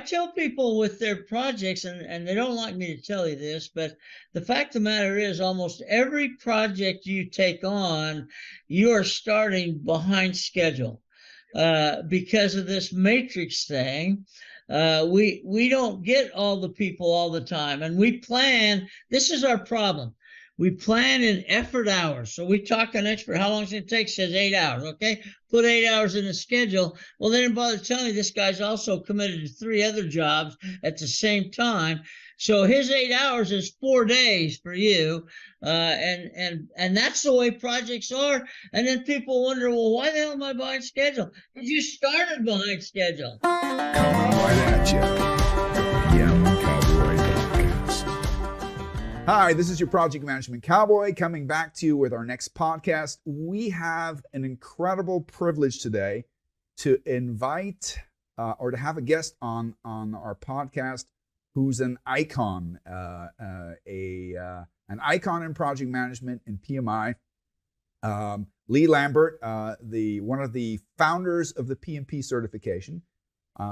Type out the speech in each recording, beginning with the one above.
tell people with their projects, and they don't like me to tell you this, but the fact of the matter is almost every project you take on, you are starting behind schedule because of this matrix thing. We don't get all the people all the time, and we plan. This is our problem. We plan in effort hours. So we talk an expert, how long does it take? Says 8 hours. Okay, put 8 hours in the schedule. Well, they didn't bother telling you this guy's also committed to 3 other jobs at the same time. So his 8 hours is 4 days for you, and that's the way projects are. And then people wonder, well, why the hell am I behind schedule? Because you started behind schedule. Coming right at you. PM Cowboy Podcast. Hi, this is your Project Management Cowboy coming back to you with our next podcast. We have an incredible privilege today to invite or to have a guest on our podcast who's an icon, an icon in project management in PMI. Lee Lambert, one of the founders of the PMP certification.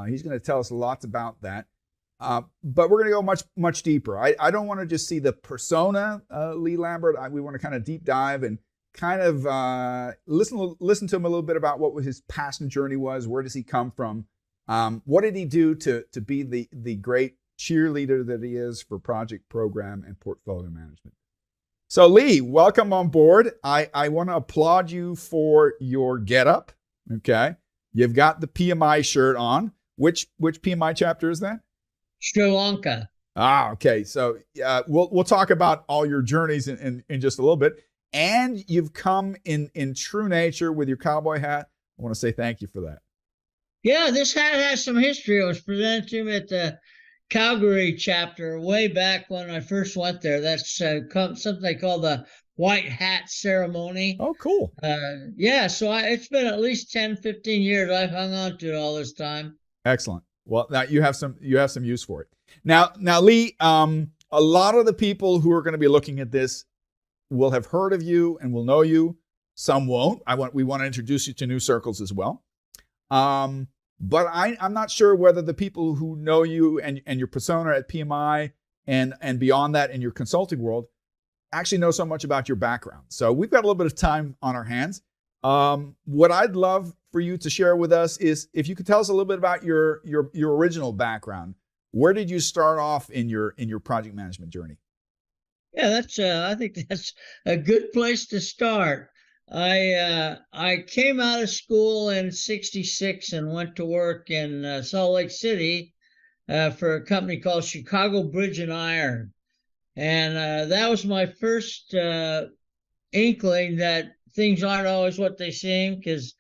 He's going to tell us lots about that. But we're going to go much deeper. I don't want to just see the persona, Lee Lambert. We want to kind of deep dive and kind of listen to him a little bit about what his passion journey was. Where does he come from? What did he do to be the great cheerleader that he is for project, program, and portfolio management? So Lee, welcome on board. I want to applaud you for your getup. Okay, you've got the PMI shirt on. Which PMI chapter is that? Sri Lanka. Okay. So we'll talk about all your journeys in just a little bit. And you've come in true nature with your cowboy hat. I want to say thank you for that. Yeah, this hat has some history. It was presented to me at the Calgary chapter way back when I first went there. That's something they call the white hat ceremony. Oh, cool. Yeah, so it's been at least 10, 15 years I've hung on to it all this time. Excellent. Well, now you have some use for it. Now, Lee, a lot of the people who are going to be looking at this will have heard of you and will know you. Some won't. We want to introduce you to new circles as well. But I'm not sure whether the people who know you and your persona at PMI and beyond that in your consulting world actually know so much about your background. So we've got a little bit of time on our hands. What I'd love for you to share with us is if you could tell us a little bit about your original background. Where did you start off in your project management journey? Yeah, I think that's a good place to start. I came out of school in '66 and went to work in Salt Lake City for a company called Chicago Bridge and Iron. And that was my first inkling that things aren't always what they seem, because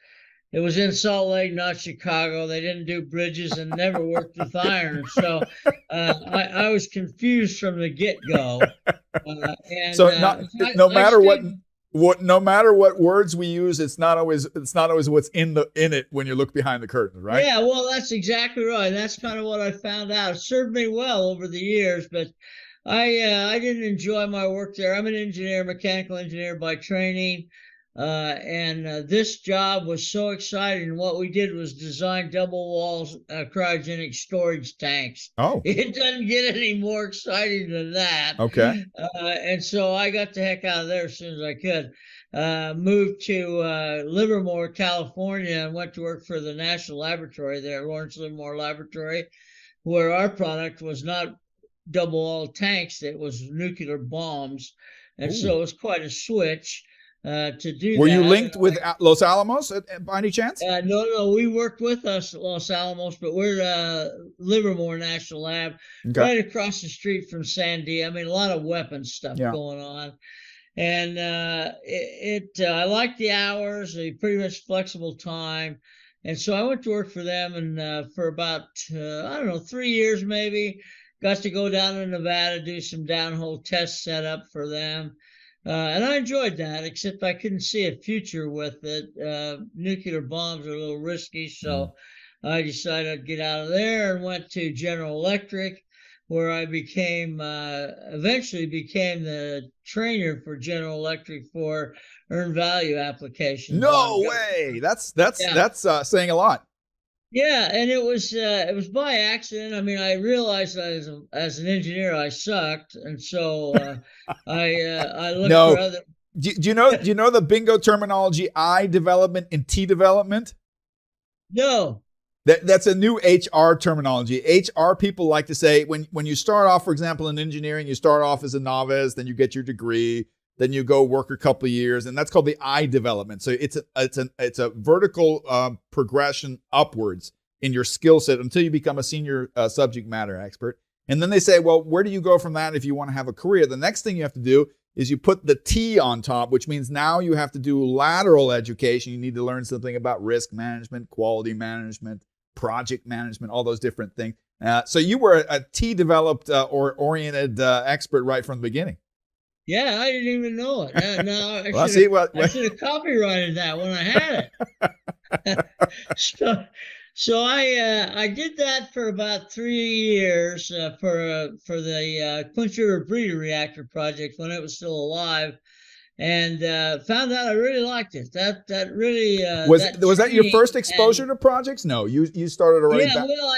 it was in Salt Lake, not Chicago. They didn't do bridges and never worked with iron. So I was confused from the get-go. No matter what words we use, it's not always what's in it when you look behind the curtain, right? Yeah, well, that's exactly right. That's kind of what I found out. It served me well over the years, but I didn't enjoy my work there. I'm an engineer, mechanical engineer by training. And this job was so exciting. What we did was design double walls cryogenic storage tanks. Oh, it doesn't get any more exciting than that. Okay. And so I got the heck out of there as soon as I could. Moved to Livermore, California, and went to work for the National Laboratory there, Lawrence Livermore Laboratory, where our product was not double wall tanks; it was nuclear bombs, and so it was quite a switch. To do Were that. you linked with Los Alamos by any chance? No, we worked with us at Los Alamos, but we're Livermore National Lab, right across the street from Sandia. I mean, a lot of weapons stuff going on. And I liked the hours, a pretty much flexible time. And so I went to work for them, and for about, 3 years maybe, got to go down to Nevada, do some downhole test setup for them. And I enjoyed that, except I couldn't see a future with it. Nuclear bombs are a little risky, so I decided I'd get out of there and went to General Electric, where I eventually became the trainer for General Electric for earned value applications. No way! That's saying a lot. Yeah, and it was by accident. I mean, I realized that as an engineer I sucked, and so I looked for No. other. Do you know the bingo terminology I development and T development? No. That's a new HR terminology. HR people like to say when you start off, for example, in engineering, you start off as a novice, then you get your degree, then you go work a couple of years, and that's called the I development. So it's a vertical progression upwards in your skill set until you become a senior subject matter expert. And then they say, well, where do you go from that if you want to have a career? The next thing you have to do is you put the T on top, which means now you have to do lateral education. You need to learn something about risk management, quality management, project management, all those different things. So you were a T developed or oriented expert right from the beginning. Yeah, I didn't even know it. No, I should have copyrighted that when I had it. so, so I did that for about 3 years for the Quincy River Breeder Reactor project when it was still alive, and found out I really liked it. That really was that your first exposure to projects? No, you started already. Yeah, well,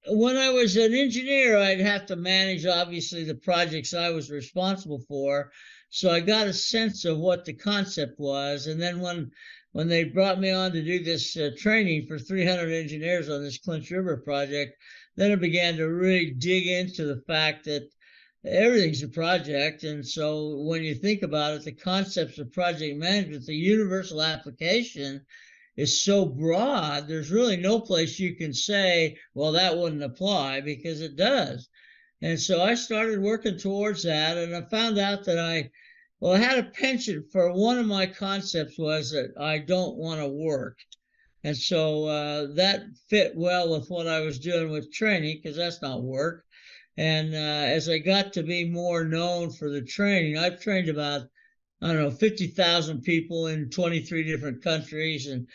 when I was an engineer, I'd have to manage obviously the projects I was responsible for. So I got a sense of what the concept was, and then when they brought me on to do this training for 300 engineers on this Clinch River project, then I began to really dig into the fact that everything's a project. And so when you think about it, the concepts of project management, the universal application is so broad, there's really no place you can say, well, that wouldn't apply, because it does. And so I started working towards that, and I found out that I had a penchant for one of my concepts was that I don't want to work. And so that fit well with what I was doing with training, because that's not work. And as I got to be more known for the training, I've trained about, I don't know, 50,000 people in 23 different countries, and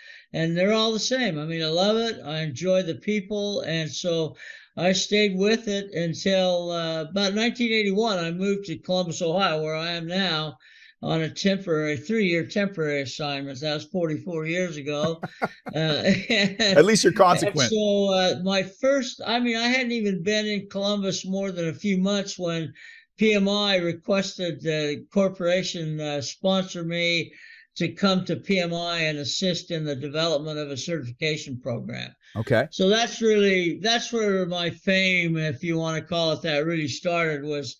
they're all the same. I mean, I love it. I enjoy the people, and so I stayed with it until about 1981. I moved to Columbus, Ohio, where I am now, on a temporary 3-year temporary assignment. That was 44 years ago. At least you're consequent. So my first, I mean, I hadn't even been in Columbus more than a few months when PMI requested the corporation sponsor me to come to PMI and assist in the development of a certification program. Okay. So that's where my fame, if you want to call it that, really started, was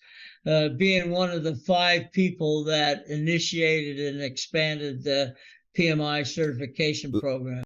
being one of the 5 people that initiated and expanded the PMI certification program.